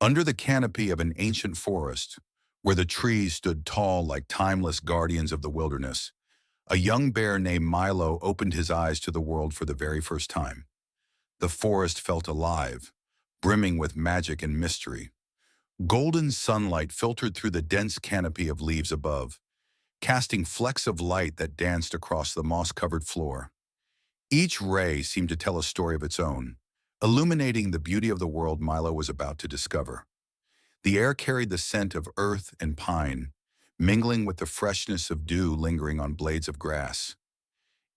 Under the canopy of an ancient forest, where the trees stood tall like timeless guardians of the wilderness, a young bear named Milo opened his eyes to the world for the very first time. The forest felt alive, brimming with magic and mystery. Golden sunlight filtered through the dense canopy of leaves above, casting flecks of light that danced across the moss-covered floor. Each ray seemed to tell a story of its own, illuminating the beauty of the world Milo was about to discover. The air carried the scent of earth and pine, mingling with the freshness of dew lingering on blades of grass.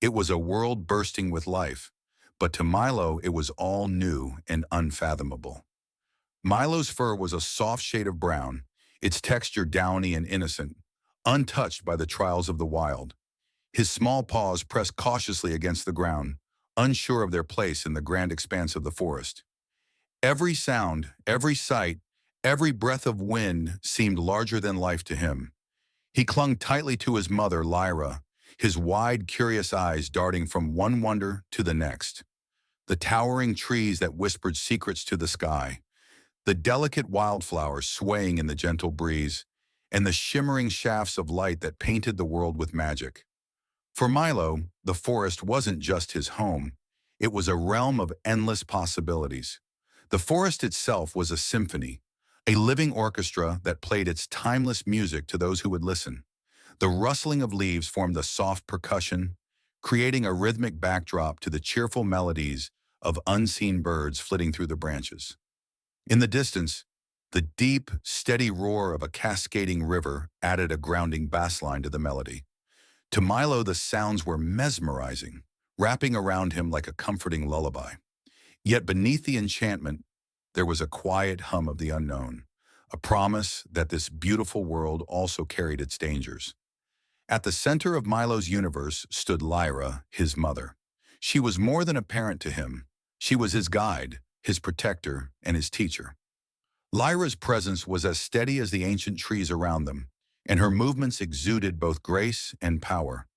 It was a world bursting with life, but to Milo it was all new and unfathomable. Milo's fur was a soft shade of brown, its texture downy and innocent, untouched by the trials of the wild. His small paws pressed cautiously against the ground, unsure of their place in the grand expanse of the forest. Every sound, every sight, every breath of wind seemed larger than life to him. He clung tightly to his mother, Lyra, his wide, curious eyes darting from one wonder to the next. The towering trees that whispered secrets to the sky, the delicate wildflowers swaying in the gentle breeze, and the shimmering shafts of light that painted the world with magic. For Milo, the forest wasn't just his home. It was a realm of endless possibilities. The forest itself was a symphony, a living orchestra that played its timeless music to those who would listen. The rustling of leaves formed a soft percussion, creating a rhythmic backdrop to the cheerful melodies of unseen birds flitting through the branches. In the distance, the deep, steady roar of a cascading river added a grounding bass line to the melody. To Milo, the sounds were mesmerizing, wrapping around him like a comforting lullaby. Yet beneath the enchantment, there was a quiet hum of the unknown, a promise that this beautiful world also carried its dangers. At the center of Milo's universe stood Lyra, his mother. She was more than a parent to him. She was his guide, his protector, and his teacher. Lyra's presence was as steady as the ancient trees around them, and her movements exuded both grace and power.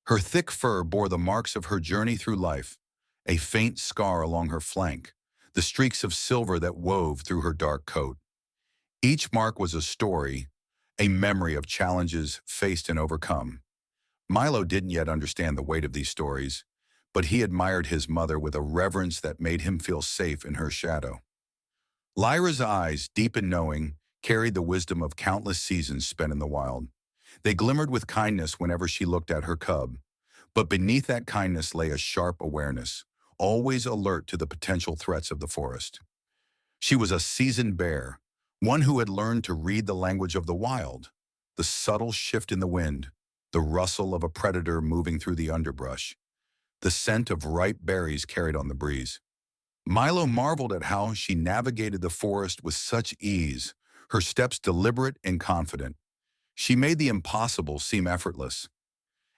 Her thick fur bore the marks of her journey through life, a faint scar along her flank, the streaks of silver that wove through her dark coat. Each mark was a story, a memory of challenges faced and overcome. Milo didn't yet understand the weight of these stories, but he admired his mother with a reverence that made him feel safe in her shadow. Lyra's eyes, deep in knowing, carried the wisdom of countless seasons spent in the wild. They glimmered with kindness whenever she looked at her cub, but beneath that kindness lay a sharp awareness, always alert to the potential threats of the forest. She was a seasoned bear, one who had learned to read the language of the wild, the subtle shift in the wind, the rustle of a predator moving through the underbrush, the scent of ripe berries carried on the breeze. Milo marveled at how she navigated the forest with such ease, her steps deliberate and confident. She made the impossible seem effortless.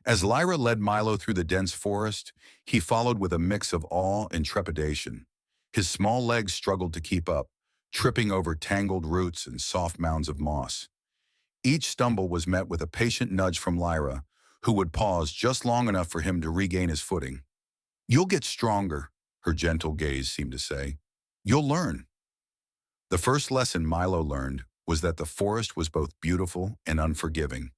As Lyra led Milo through the dense forest, he followed with a mix of awe and trepidation. His small legs struggled to keep up, tripping over tangled roots and soft mounds of moss. Each stumble was met with a patient nudge from Lyra, who would pause just long enough for him to regain his footing. "You'll get stronger," her gentle gaze seemed to say. "You'll learn." The first lesson Milo learned was that the forest was both beautiful and unforgiving.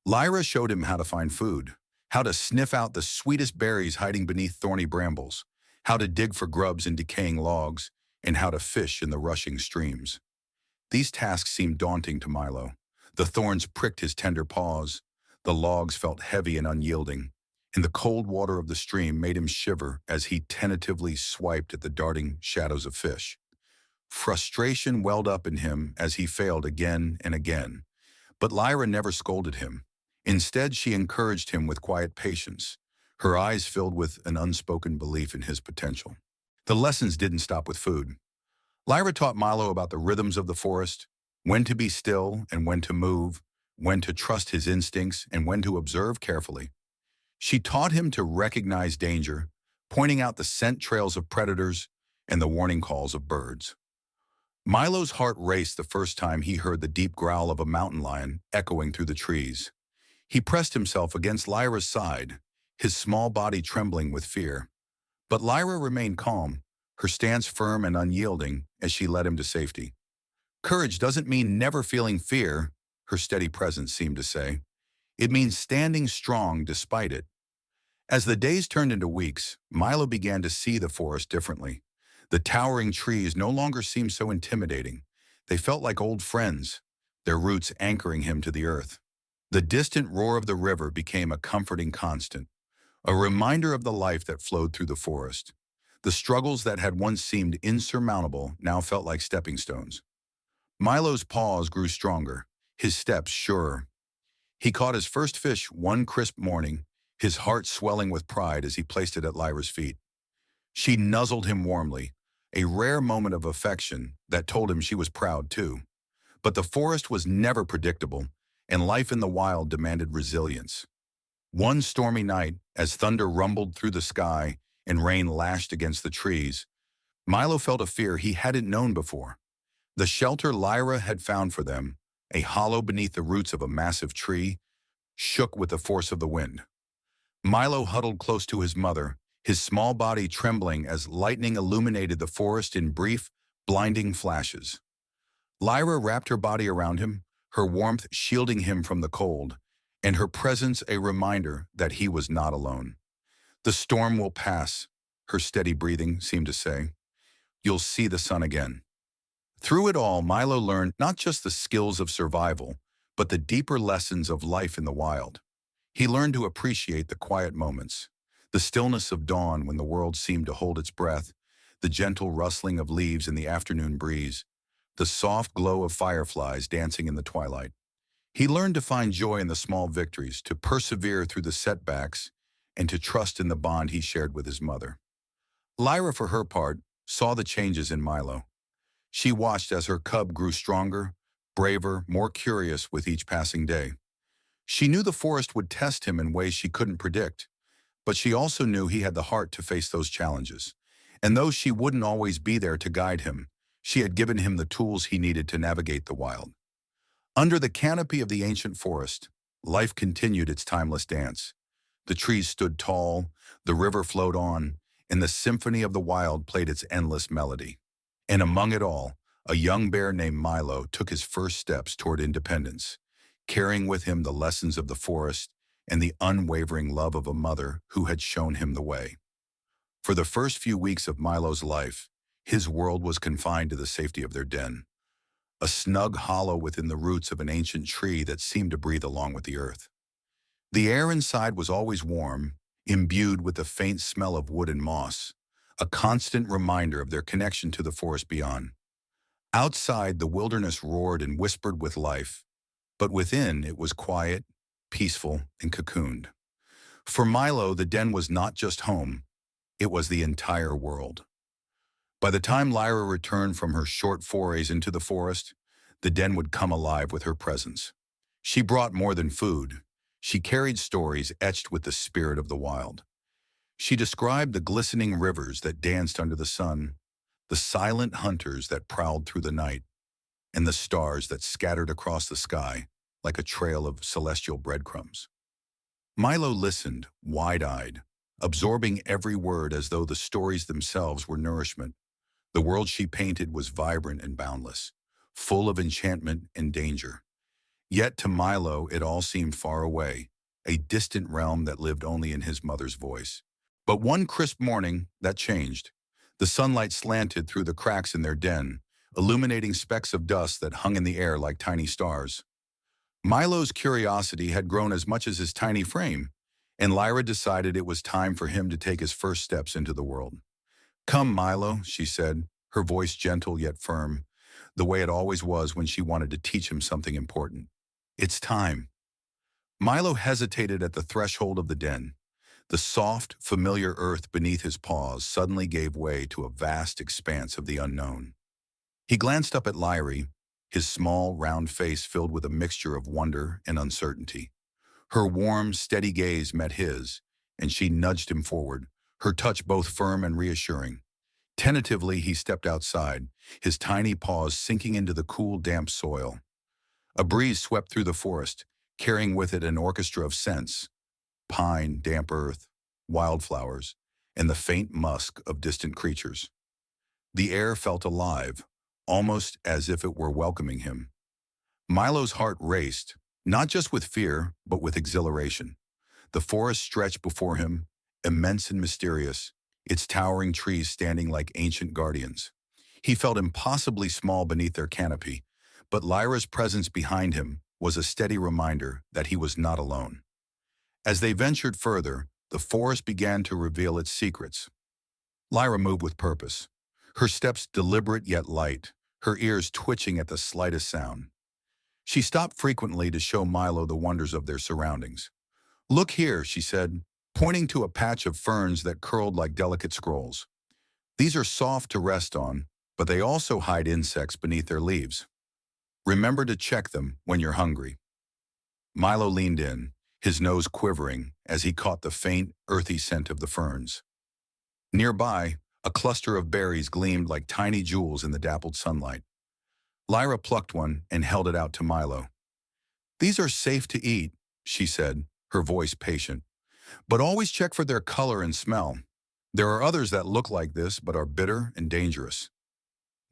Lyra showed him how to find food, how to sniff out the sweetest berries hiding beneath thorny brambles, how to dig for grubs in decaying logs, and how to fish in the rushing streams. These tasks seemed daunting to Milo. The thorns pricked his tender paws, the logs felt heavy and unyielding, and the cold water of the stream made him shiver as he tentatively swiped at the darting shadows of fish. Frustration welled up in him as he failed again and again, but Lyra never scolded him. Instead, she encouraged him with quiet patience, her eyes filled with an unspoken belief in his potential. The lessons didn't stop with food. Lyra taught Milo about the rhythms of the forest, when to be still and when to move, when to trust his instincts and when to observe carefully. She taught him to recognize danger, pointing out the scent trails of predators and the warning calls of birds. Milo's heart raced the first time he heard the deep growl of a mountain lion echoing through the trees. He pressed himself against Lyra's side, his small body trembling with fear. But Lyra remained calm, her stance firm and unyielding as she led him to safety. Courage doesn't mean never feeling fear, her steady presence seemed to say. It means standing strong despite it. As the days turned into weeks, Milo began to see the forest differently. The towering trees no longer seemed so intimidating. They felt like old friends, their roots anchoring him to the earth. The distant roar of the river became a comforting constant, a reminder of the life that flowed through the forest. The struggles that had once seemed insurmountable now felt like stepping stones. Milo's paws grew stronger, his steps surer. He caught his first fish one crisp morning, his heart swelling with pride as he placed it at Lyra's feet. She nuzzled him warmly, a rare moment of affection that told him she was proud too. But the forest was never predictable, and life in the wild demanded resilience. One stormy night, as thunder rumbled through the sky and rain lashed against the trees, Milo felt a fear he hadn't known before. The shelter Lyra had found for them, a hollow beneath the roots of a massive tree, shook with the force of the wind. Milo huddled close to his mother, his small body trembling as lightning illuminated the forest in brief, blinding flashes. Lyra wrapped her body around him, her warmth shielding him from the cold, and her presence a reminder that he was not alone. "The storm will pass," her steady breathing seemed to say. "You'll see the sun again." Through it all, Milo learned not just the skills of survival, but the deeper lessons of life in the wild. He learned to appreciate the quiet moments, the stillness of dawn when the world seemed to hold its breath, the gentle rustling of leaves in the afternoon breeze, the soft glow of fireflies dancing in the twilight. He learned to find joy in the small victories, to persevere through the setbacks, and to trust in the bond he shared with his mother. Lyra, for her part, saw the changes in Milo. She watched as her cub grew stronger, braver, more curious with each passing day. She knew the forest would test him in ways she couldn't predict, but she also knew he had the heart to face those challenges. And though she wouldn't always be there to guide him, she had given him the tools he needed to navigate the wild. Under the canopy of the ancient forest, life continued its timeless dance. The trees stood tall, the river flowed on, and the symphony of the wild played its endless melody. And among it all, a young bear named Milo took his first steps toward independence, carrying with him the lessons of the forest and the unwavering love of a mother who had shown him the way. For the first few weeks of Milo's life, his world was confined to the safety of their den, a snug hollow within the roots of an ancient tree that seemed to breathe along with the earth. The air inside was always warm, imbued with the faint smell of wood and moss, a constant reminder of their connection to the forest beyond. Outside, the wilderness roared and whispered with life, but within it was quiet, peaceful, and cocooned. For Milo, the den was not just home, it was the entire world. By the time Lyra returned from her short forays into the forest, the den would come alive with her presence. She brought more than food. She carried stories etched with the spirit of the wild. She described the glistening rivers that danced under the sun, the silent hunters that prowled through the night, and the stars that scattered across the sky like a trail of celestial breadcrumbs. Milo listened, wide-eyed, absorbing every word as though the stories themselves were nourishment. The world she painted was vibrant and boundless, full of enchantment and danger. Yet to Milo it all seemed far away, a distant realm that lived only in his mother's voice. But one crisp morning, that changed. The sunlight slanted through the cracks in their den, illuminating specks of dust that hung in the air like tiny stars. Milo's curiosity had grown as much as his tiny frame, and Lyra decided it was time for him to take his first steps into the world. "Come, Milo," she said, her voice gentle yet firm, the way it always was when she wanted to teach him something important. "It's time." Milo hesitated at the threshold of the den. The soft, familiar earth beneath his paws suddenly gave way to a vast expanse of the unknown. He glanced up at Lyra, his small, round face filled with a mixture of wonder and uncertainty. Her warm, steady gaze met his, and she nudged him forward, her touch both firm and reassuring. Tentatively, he stepped outside, his tiny paws sinking into the cool, damp soil. A breeze swept through the forest, carrying with it an orchestra of scents: pine, damp earth, wildflowers, and the faint musk of distant creatures. The air felt alive, almost as if it were welcoming him. Milo's heart raced, not just with fear, but with exhilaration. The forest stretched before him, immense and mysterious, its towering trees standing like ancient guardians. He felt impossibly small beneath their canopy, but Lyra's presence behind him was a steady reminder that he was not alone. As they ventured further, the forest began to reveal its secrets. Lyra moved with purpose, her steps deliberate yet light, her ears twitching at the slightest sound. She stopped frequently to show Milo the wonders of their surroundings. "Look here," she said, pointing to a patch of ferns that curled like delicate scrolls. "These are soft to rest on, but they also hide insects beneath their leaves. Remember to check them when you're hungry." Milo leaned in, his nose quivering as he caught the faint, earthy scent of the ferns. Nearby, a cluster of berries gleamed like tiny jewels in the dappled sunlight. Lyra plucked one and held it out to Milo. "These are safe to eat," she said, her voice patient. "But always check for their color and smell. There are others that look like this but are bitter and dangerous."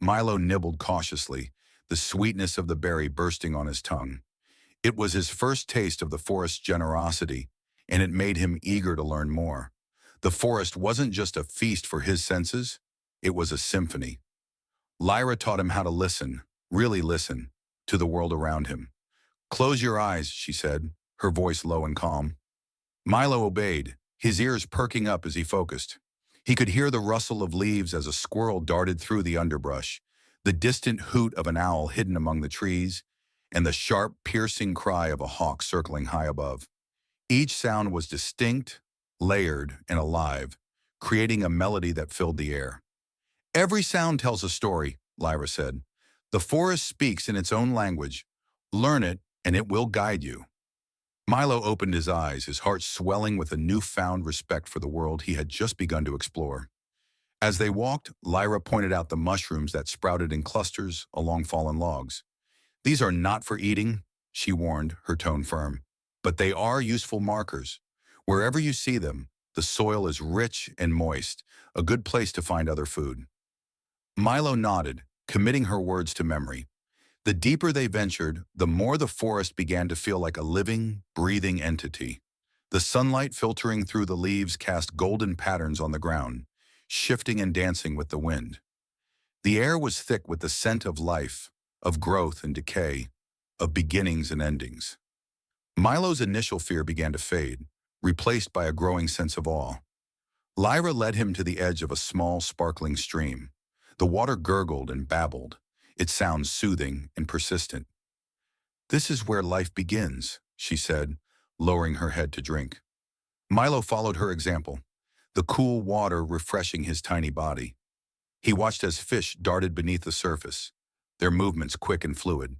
Milo nibbled cautiously, the sweetness of the berry bursting on his tongue. It was his first taste of the forest's generosity, and it made him eager to learn more. The forest wasn't just a feast for his senses, it was a symphony. Lyra taught him how to listen, really listen, to the world around him. "Close your eyes," she said, her voice low and calm. Milo obeyed, his ears perking up as he focused. He could hear the rustle of leaves as a squirrel darted through the underbrush, the distant hoot of an owl hidden among the trees, and the sharp, piercing cry of a hawk circling high above. Each sound was distinct, layered, and alive, creating a melody that filled the air. "Every sound tells a story," Lyra said. "The forest speaks in its own language. Learn it, and it will guide you." Milo opened his eyes, his heart swelling with a newfound respect for the world he had just begun to explore. As they walked, Lyra pointed out the mushrooms that sprouted in clusters along fallen logs. "These are not for eating," she warned, her tone firm, "but they are useful markers. Wherever you see them, the soil is rich and moist, a good place to find other food." Milo nodded, committing her words to memory. The deeper they ventured, the more the forest began to feel like a living, breathing entity. The sunlight filtering through the leaves cast golden patterns on the ground, shifting and dancing with the wind. The air was thick with the scent of life, of growth and decay, of beginnings and endings. Milo's initial fear began to fade, replaced by a growing sense of awe. Lyra led him to the edge of a small, sparkling stream. The water gurgled and babbled, its sounds soothing and persistent. "This is where life begins," she said, lowering her head to drink. Milo followed her example, the cool water refreshing his tiny body. He watched as fish darted beneath the surface, their movements quick and fluid.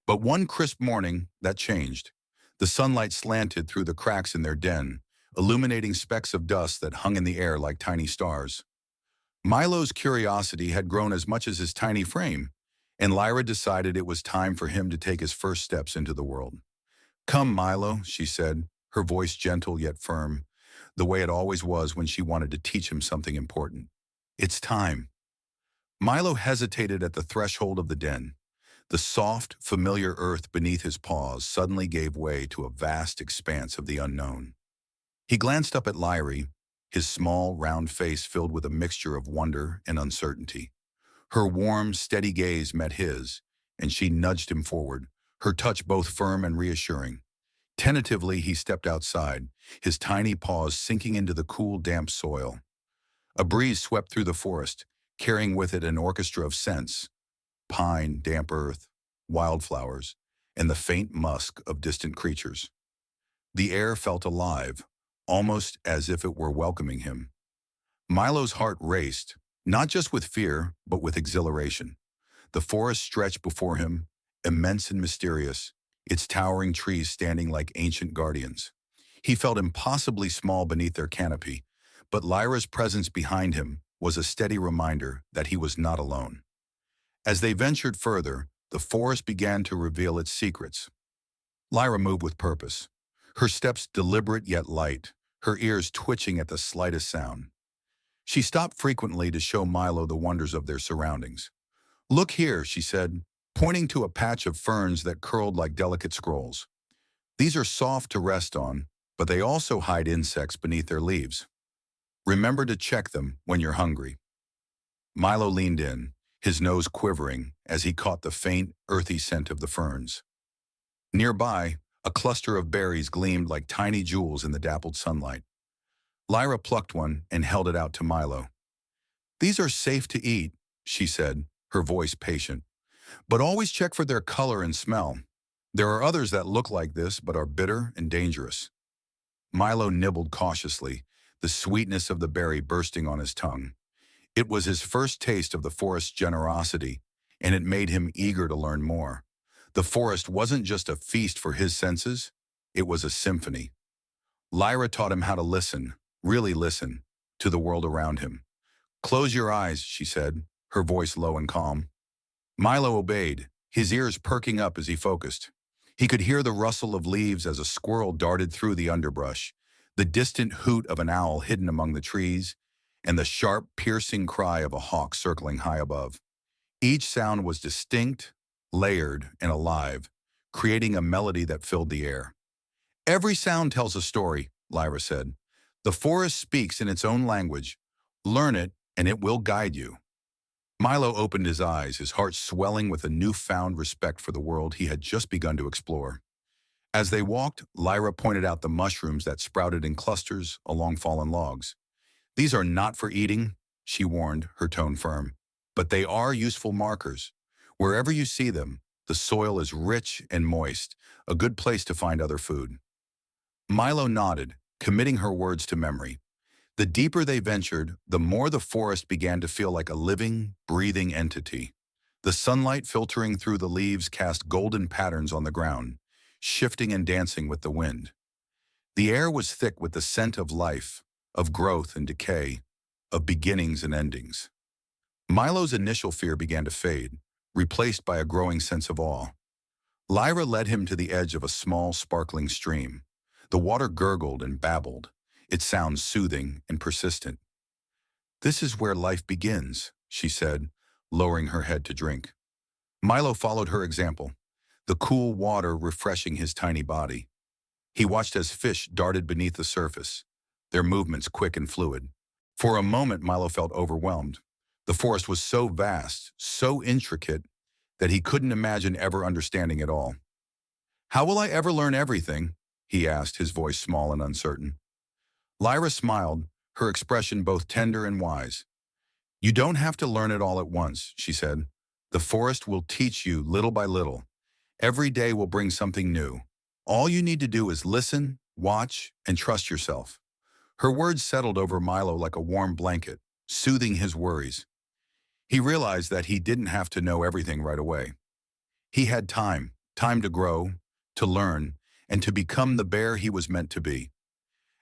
But one crisp morning, that changed. The sunlight slanted through the cracks in their den, illuminating specks of dust that hung in the air like tiny stars. Milo's curiosity had grown as much as his tiny frame, and Lyra decided it was time for him to take his first steps into the world. "Come, Milo," she said, her voice gentle yet firm, the way it always was when she wanted to teach him something important. "It's time." Milo hesitated at the threshold of the den. The soft, familiar earth beneath his paws suddenly gave way to a vast expanse of the unknown. He glanced up at Lyra, his small, round face filled with a mixture of wonder and uncertainty. Her warm, steady gaze met his, and she nudged him forward, her touch both firm and reassuring. Tentatively, he stepped outside, his tiny paws sinking into the cool, damp soil. A breeze swept through the forest, carrying with it an orchestra of scents: pine, damp earth, wildflowers, and the faint musk of distant creatures. The air felt alive, almost as if it were welcoming him. Milo's heart raced, not just with fear, but with exhilaration. The forest stretched before him, immense and mysterious, its towering trees standing like ancient guardians. He felt impossibly small beneath their canopy, but Lyra's presence behind him was a steady reminder that he was not alone. As they ventured further, the forest began to reveal its secrets. Lyra moved with purpose, her steps deliberate yet light, her ears twitching at the slightest sound. She stopped frequently to show Milo the wonders of their surroundings. Look here, she said, pointing to a patch of ferns that curled like delicate scrolls. These are soft to rest on, but they also hide insects beneath their leaves. Remember to check them when you're hungry. Milo leaned in, his nose quivering as he caught the faint, earthy scent of the ferns. Nearby, a cluster of berries gleamed like tiny jewels in the dappled sunlight. Lyra plucked one and held it out to Milo. These are safe to eat, she said, her voice patient. But always check for their color and smell. There are others that look like this but are bitter and dangerous. Milo nibbled cautiously, the sweetness of the berry bursting on his tongue. It was his first taste of the forest's generosity, and it made him eager to learn more. The forest wasn't just a feast for his senses, it was a symphony. Lyra taught him how to listen, really listen, to the world around him. Close your eyes, she said, her voice low and calm. Milo obeyed, his ears perking up as he focused. He could hear the rustle of leaves as a squirrel darted through the underbrush, the distant hoot of an owl hidden among the trees, and the sharp, piercing cry of a hawk circling high above. Each sound was distinct, layered, and alive, creating a melody that filled the air. Every sound tells a story, Lyra said. The forest speaks in its own language. Learn it, and it will guide you. Milo opened his eyes, his heart swelling with a newfound respect for the world he had just begun to explore. As they walked, Lyra pointed out the mushrooms that sprouted in clusters along fallen logs. These are not for eating, she warned, her tone firm, but they are useful markers. Wherever you see them, the soil is rich and moist, a good place to find other food. Milo nodded, committing her words to memory. The deeper they ventured, the more the forest began to feel like a living, breathing entity. The sunlight filtering through the leaves cast golden patterns on the ground, shifting and dancing with the wind. The air was thick with the scent of life, of growth and decay, of beginnings and endings. Milo's initial fear began to fade, replaced by a growing sense of awe. Lyra led him to the edge of a small, sparkling stream. The water gurgled and babbled, its sounds soothing and persistent. This is where life begins, she said, lowering her head to drink. Milo followed her example, the cool water refreshing his tiny body. He watched as fish darted beneath the surface, their movements quick and fluid. For a moment, Milo felt overwhelmed. The forest was so vast, so intricate, that he couldn't imagine ever understanding it all. How will I ever learn everything? He asked, his voice small and uncertain. Lyra smiled, her expression both tender and wise. You don't have to learn it all at once, she said. The forest will teach you little by little. Every day will bring something new. All you need to do is listen, watch, and trust yourself. Her words settled over Milo like a warm blanket, soothing his worries. He realized that he didn't have to know everything right away. He had time to grow, to learn, and to become the bear he was meant to be.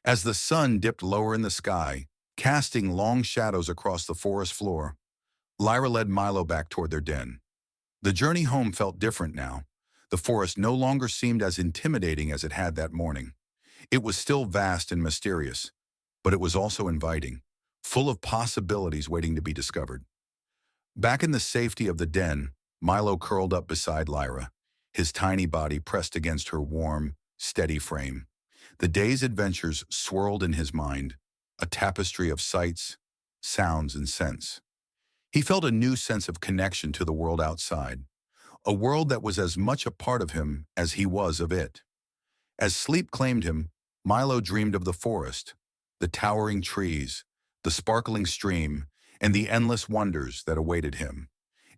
As the sun dipped lower in the sky, casting long shadows across the forest floor, Lyra led Milo back toward their den. The journey home felt different now. The forest no longer seemed as intimidating as it had that morning. It was still vast and mysterious, but it was also inviting, full of possibilities waiting to be discovered. Back in the safety of the den, Milo curled up beside Lyra, his tiny body pressed against her warm, steady frame. The day's adventures swirled in his mind, a tapestry of sights, sounds, and scents. He felt a new sense of connection to the world outside, a world that was as much a part of him as he was of it. As sleep claimed him, Milo dreamed of the forest, the towering trees, the sparkling stream, and the endless wonders that awaited him.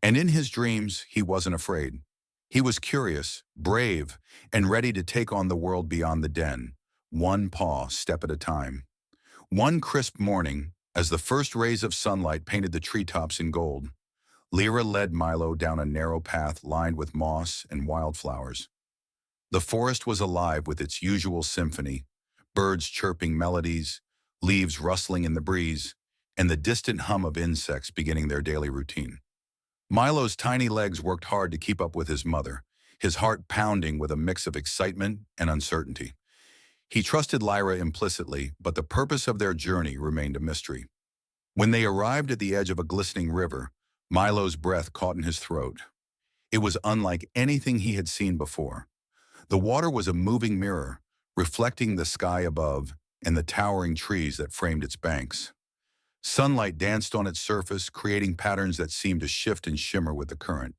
And in his dreams, he wasn't afraid. He was curious, brave, and ready to take on the world beyond the den, one paw step at a time. One crisp morning, as the first rays of sunlight painted the treetops in gold, Lyra led Milo down a narrow path lined with moss and wildflowers. The forest was alive with its usual symphony, birds chirping melodies, leaves rustling in the breeze, and the distant hum of insects beginning their daily routine. Milo's tiny legs worked hard to keep up with his mother, his heart pounding with a mix of excitement and uncertainty. He trusted Lyra implicitly, but the purpose of their journey remained a mystery. When they arrived at the edge of a glistening river, Milo's breath caught in his throat. It was unlike anything he had seen before. The water was a moving mirror, reflecting the sky above and the towering trees that framed its banks. Sunlight danced on its surface, creating patterns that seemed to shift and shimmer with the current.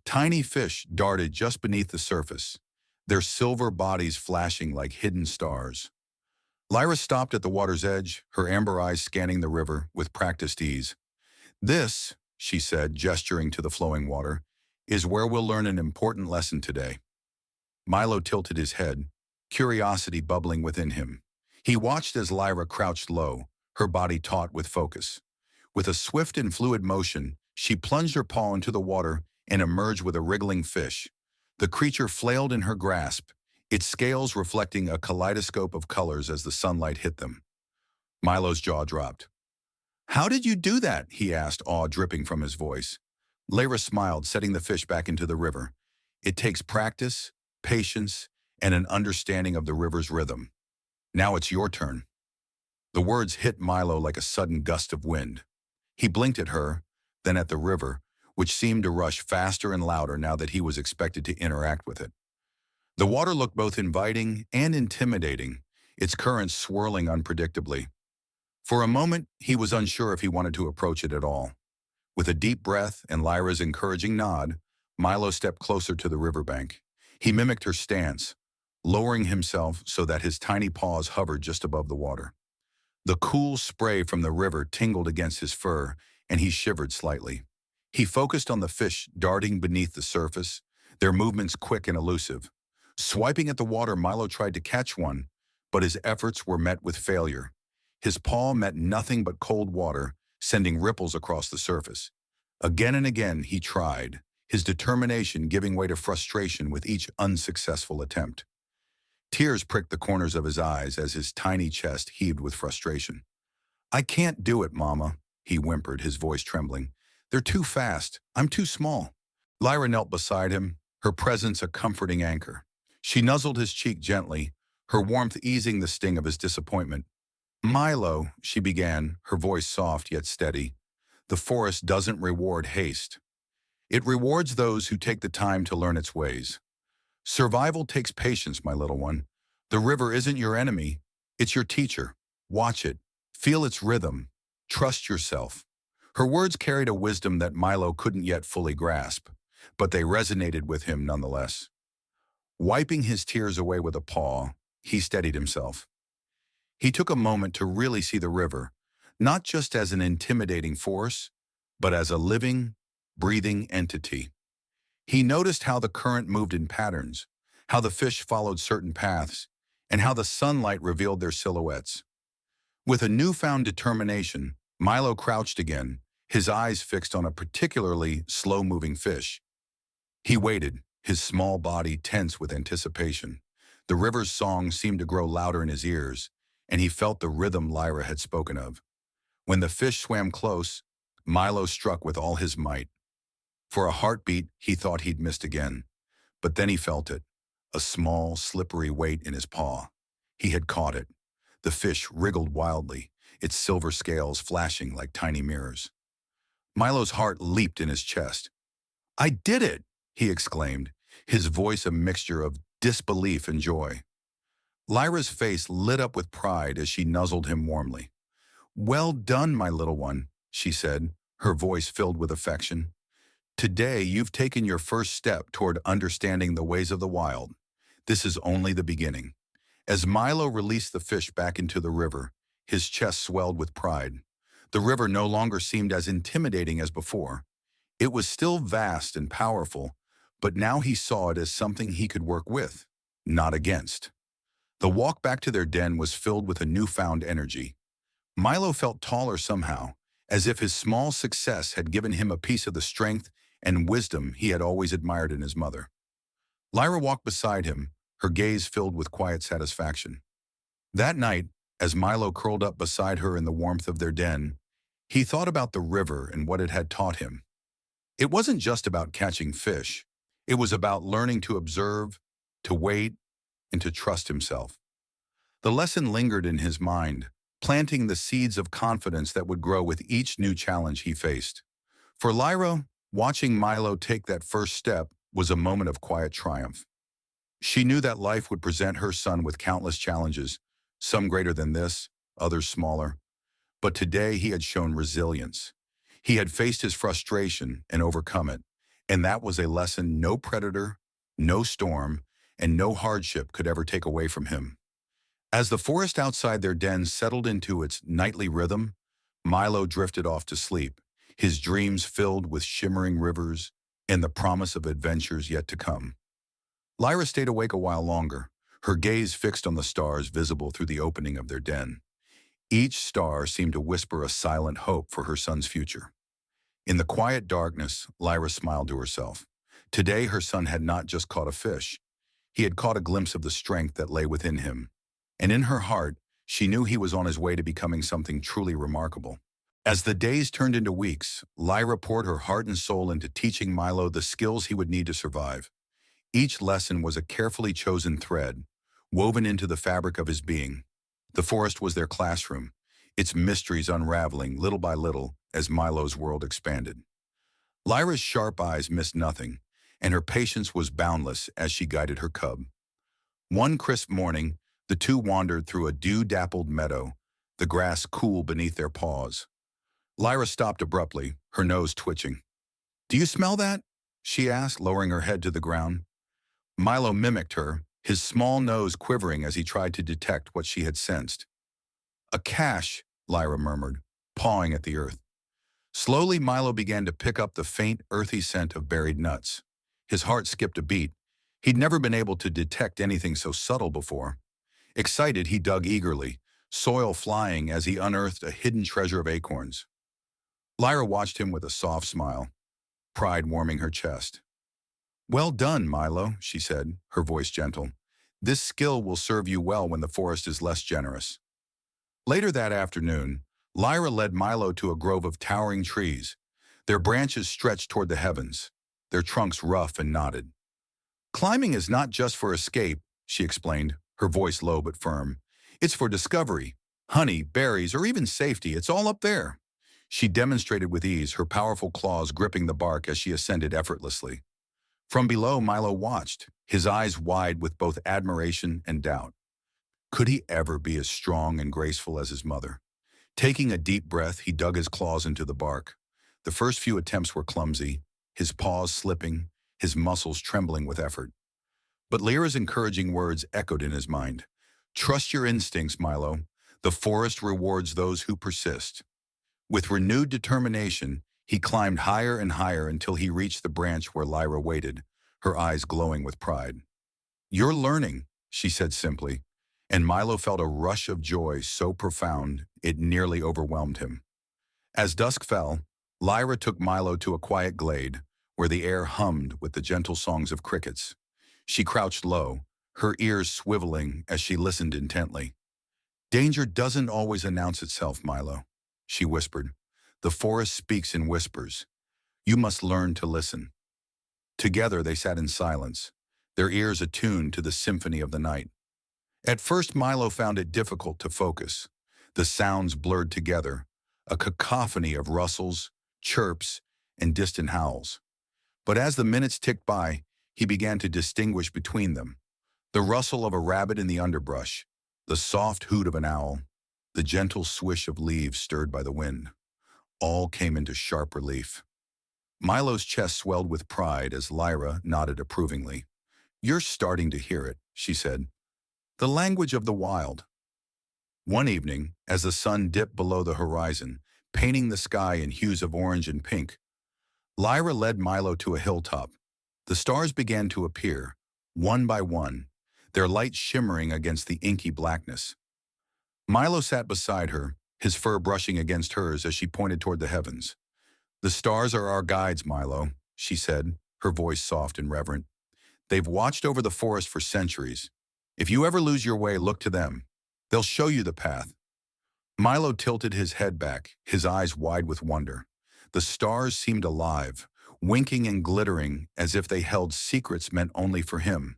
Tiny fish darted just beneath the surface, their silver bodies flashing like hidden stars. Lyra stopped at the water's edge, her amber eyes scanning the river with practiced ease. "This," she said, gesturing to the flowing water, "is where we'll learn an important lesson today." Milo tilted his head, curiosity bubbling within him. He watched as Lyra crouched low, her body taut with focus. With a swift and fluid motion, she plunged her paw into the water and emerged with a wriggling fish. The creature flailed in her grasp, its scales reflecting a kaleidoscope of colors as the sunlight hit them. Milo's jaw dropped. "How did you do that?" he asked, awe dripping from his voice. Lyra smiled, setting the fish back into the river. "It takes practice, patience, and an understanding of the river's rhythm. Now it's your turn." The words hit Milo like a sudden gust of wind. He blinked at her, then at the river, which seemed to rush faster and louder now that he was expected to interact with it. The water looked both inviting and intimidating, its currents swirling unpredictably. For a moment, he was unsure if he wanted to approach it at all. With a deep breath and Lyra's encouraging nod, Milo stepped closer to the riverbank. He mimicked her stance, lowering himself so that his tiny paws hovered just above the water. The cool spray from the river tingled against his fur, and he shivered slightly. He focused on the fish darting beneath the surface, their movements quick and elusive. Swiping at the water, Milo tried to catch one, but his efforts were met with failure. His paw met nothing but cold water, sending ripples across the surface. Again and again he tried, his determination giving way to frustration with each unsuccessful attempt. Tears pricked the corners of his eyes as his tiny chest heaved with frustration. "I can't do it, Mama," he whimpered, his voice trembling. "They're too fast. I'm too small." Lyra knelt beside him, her presence a comforting anchor. She nuzzled his cheek gently, her warmth easing the sting of his disappointment. "Milo," she began, her voice soft yet steady, "the forest doesn't reward haste. It rewards those who take the time to learn its ways. Survival takes patience, my little one. The river isn't your enemy, it's your teacher. Watch it, feel its rhythm, trust yourself." Her words carried a wisdom that Milo couldn't yet fully grasp, but they resonated with him nonetheless. Wiping his tears away with a paw, he steadied himself. He took a moment to really see the river, not just as an intimidating force, but as a living, breathing entity. He noticed how the current moved in patterns, how the fish followed certain paths, and how the sunlight revealed their silhouettes. With a newfound determination, Milo crouched again, his eyes fixed on a particularly slow-moving fish. He waited, his small body tense with anticipation. The river's song seemed to grow louder in his ears, and he felt the rhythm Lyra had spoken of. When the fish swam close, Milo struck with all his might. For a heartbeat, he thought he'd missed again. But then he felt it, a small, slippery weight in his paw. He had caught it. The fish wriggled wildly, its silver scales flashing like tiny mirrors. Milo's heart leaped in his chest. "I did it!" he exclaimed, his voice a mixture of disbelief and joy. Lyra's face lit up with pride as she nuzzled him warmly. "Well done, my little one," she said, her voice filled with affection. "Today you've taken your first step toward understanding the ways of the wild. This is only the beginning." As Milo released the fish back into the river, his chest swelled with pride. The river no longer seemed as intimidating as before. It was still vast and powerful, but now he saw it as something he could work with, not against. The walk back to their den was filled with a newfound energy. Milo felt taller somehow, as if his small success had given him a piece of the strength and wisdom he had always admired in his mother. Lyra walked beside him, her gaze filled with quiet satisfaction. That night, as Milo curled up beside her in the warmth of their den, he thought about the river and what it had taught him. It wasn't just about catching fish. It was about learning to observe, to wait, and to trust himself. The lesson lingered in his mind, planting the seeds of confidence that would grow with each new challenge he faced. For Lyra, watching Milo take that first step was a moment of quiet triumph. She knew that life would present her son with countless challenges, some greater than this, others smaller. But today he had shown resilience. He had faced his frustration and overcome it, and that was a lesson no predator, no storm, and no hardship could ever take away from him. As the forest outside their den settled into its nightly rhythm, Milo drifted off to sleep, his dreams filled with shimmering rivers and the promise of adventures yet to come. Lyra stayed awake a while longer, her gaze fixed on the stars visible through the opening of their den. Each star seemed to whisper a silent hope for her son's future. In the quiet darkness, Lyra smiled to herself. Today her son had not just caught a fish. He had caught a glimpse of the strength that lay within him. And in her heart, she knew he was on his way to becoming something truly remarkable. As the days turned into weeks, Lyra poured her heart and soul into teaching Milo the skills he would need to survive. Each lesson was a carefully chosen thread, woven into the fabric of his being. The forest was their classroom, its mysteries unraveling little by little as Milo's world expanded. Lyra's sharp eyes missed nothing, and her patience was boundless as she guided her cub. One crisp morning, the two wandered through a dew-dappled meadow, the grass cool beneath their paws. Lyra stopped abruptly, her nose twitching. "Do you smell that?" she asked, lowering her head to the ground. Milo mimicked her, his small nose quivering as he tried to detect what she had sensed. "A cache," Lyra murmured, pawing at the earth. Slowly, Milo began to pick up the faint, earthy scent of buried nuts. His heart skipped a beat. He'd never been able to detect anything so subtle before. Excited, he dug eagerly, soil flying as he unearthed a hidden treasure of acorns. Lyra watched him with a soft smile, pride warming her chest. "Well done, Milo," she said, her voice gentle. "This skill will serve you well when the forest is less generous." Later that afternoon, Lyra led Milo to a grove of towering trees. Their branches stretched toward the heavens, their trunks rough and knotted. "Climbing is not just for escape," she explained, her voice low but firm. "It's for discovery. Honey, berries, or even safety, it's all up there." She demonstrated with ease, her powerful claws gripping the bark as she ascended effortlessly. From below, Milo watched, his eyes wide with both admiration and doubt. Could he ever be as strong and graceful as his mother? Taking a deep breath, he dug his claws into the bark. The first few attempts were clumsy, his paws slipping, his muscles trembling with effort. But Lyra's encouraging words echoed in his mind. "Trust your instincts, Milo. The forest rewards those who persist." With renewed determination, he climbed higher and higher until he reached the branch where Lyra waited, her eyes glowing with pride. "You're learning," she said simply, and Milo felt a rush of joy so profound it nearly overwhelmed him. As dusk fell, Lyra took Milo to a quiet glade where the air hummed with the gentle songs of crickets. She crouched low, her ears swiveling as she listened intently. "Danger doesn't always announce itself, Milo," she whispered. "The forest speaks in whispers. You must learn to listen." Together they sat in silence, their ears attuned to the symphony of the night. At first Milo found it difficult to focus. The sounds blurred together, a cacophony of rustles, chirps, and distant howls. But as the minutes ticked by, he began to distinguish between them. The rustle of a rabbit in the underbrush, the soft hoot of an owl, the gentle swish of leaves stirred by the wind. All came into sharp relief. Milo's chest swelled with pride as Lyra nodded approvingly. "You're starting to hear it," she said. "The language of the wild." One evening, as the sun dipped below the horizon, painting the sky in hues of orange and pink, Lyra led Milo to a hilltop. The stars began to appear, one by one, their light shimmering against the inky blackness. Milo sat beside her, his fur brushing against hers as she pointed toward the heavens. "The stars are our guides, Milo," she said, her voice soft and reverent. "They've watched over the forest for centuries. If you ever lose your way, look to them. They'll show you the path." Milo tilted his head back, his eyes wide with wonder. The stars seemed alive, winking and glittering as if they held secrets meant only for him.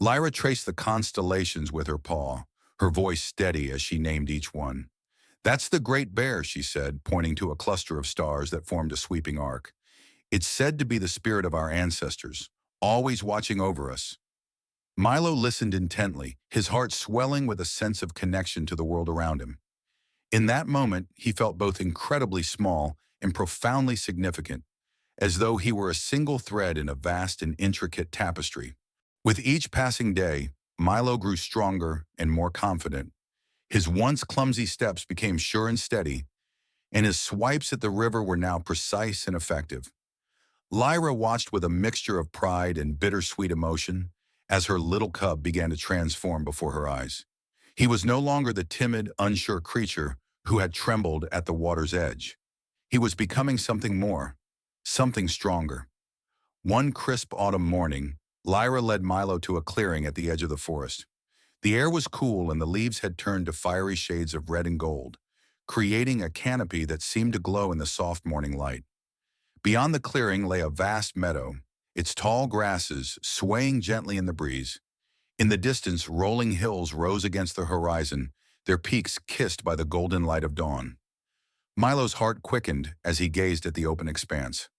Lyra traced the constellations with her paw, her voice steady as she named each one. "That's the Great Bear," she said, pointing to a cluster of stars that formed a sweeping arc. "It's said to be the spirit of our ancestors, always watching over us." Milo listened intently, his heart swelling with a sense of connection to the world around him. In that moment, he felt both incredibly small and profoundly significant, as though he were a single thread in a vast and intricate tapestry. With each passing day, Milo grew stronger and more confident. His once clumsy steps became sure and steady, and his swipes at the river were now precise and effective. Lyra watched with a mixture of pride and bittersweet emotion as her little cub began to transform before her eyes. He was no longer the timid, unsure creature who had trembled at the water's edge. He was becoming something more, something stronger. One crisp autumn morning, Lyra led Milo to a clearing at the edge of the forest. The air was cool and the leaves had turned to fiery shades of red and gold, creating a canopy that seemed to glow in the soft morning light. Beyond the clearing lay a vast meadow, its tall grasses swaying gently in the breeze. In the distance, rolling hills rose against the horizon, their peaks kissed by the golden light of dawn. Milo's heart quickened as he gazed at the open expanse.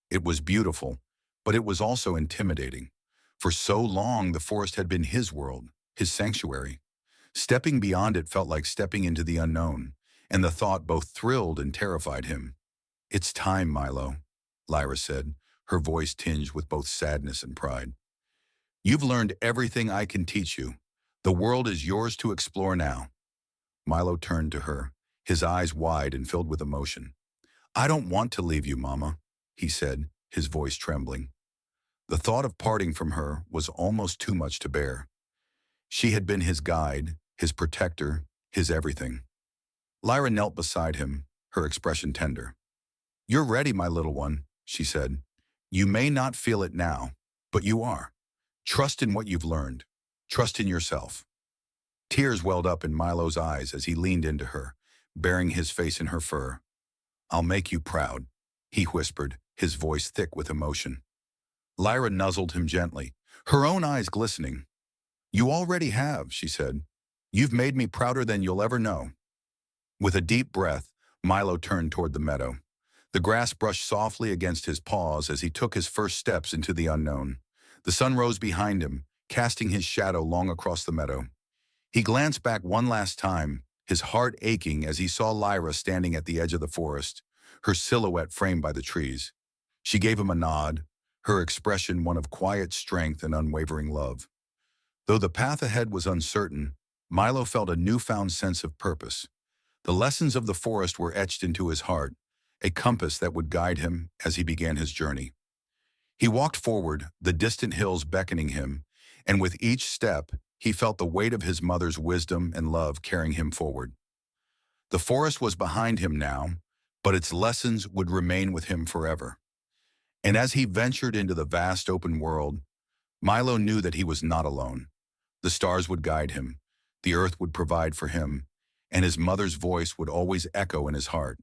It was beautiful, but it was also intimidating. For so long, the forest had been his world, his sanctuary. Stepping beyond it felt like stepping into the unknown, and the thought both thrilled and terrified him. "It's time, Milo," Lyra said, her voice tinged with both sadness and pride. "You've learned everything I can teach you. The world is yours to explore now." Milo turned to her, his eyes wide and filled with emotion. "I don't want to leave you, Mama," he said, his voice trembling. The thought of parting from her was almost too much to bear. She had been his guide, his protector, his everything. Lyra knelt beside him, her expression tender. "You're ready, my little one," she said. "You may not feel it now, but you are. Trust in what you've learned. Trust in yourself." Tears welled up in Milo's eyes as he leaned into her, burying his face in her fur. "I'll make you proud," he whispered, his voice thick with emotion. Lyra nuzzled him gently, her own eyes glistening. "You already have," she said. "You've made me prouder than you'll ever know." With a deep breath, Milo turned toward the meadow. The grass brushed softly against his paws as he took his first steps into the unknown. The sun rose behind him, casting his shadow long across the meadow. He glanced back one last time, his heart aching as he saw Lyra standing at the edge of the forest, her silhouette framed by the trees. She gave him a nod, her expression one of quiet strength and unwavering love. Though the path ahead was uncertain, Milo felt a newfound sense of purpose. The lessons of the forest were etched into his heart, a compass that would guide him as he began his journey. He walked forward, the distant hills beckoning him, and with each step, he felt the weight of his mother's wisdom and love carrying him forward. The forest was behind him now, but its lessons would remain with him forever. And as he ventured into the vast open world, Milo knew that he was not alone. The stars would guide him, the earth would provide for him, and his mother's voice would always echo in his heart.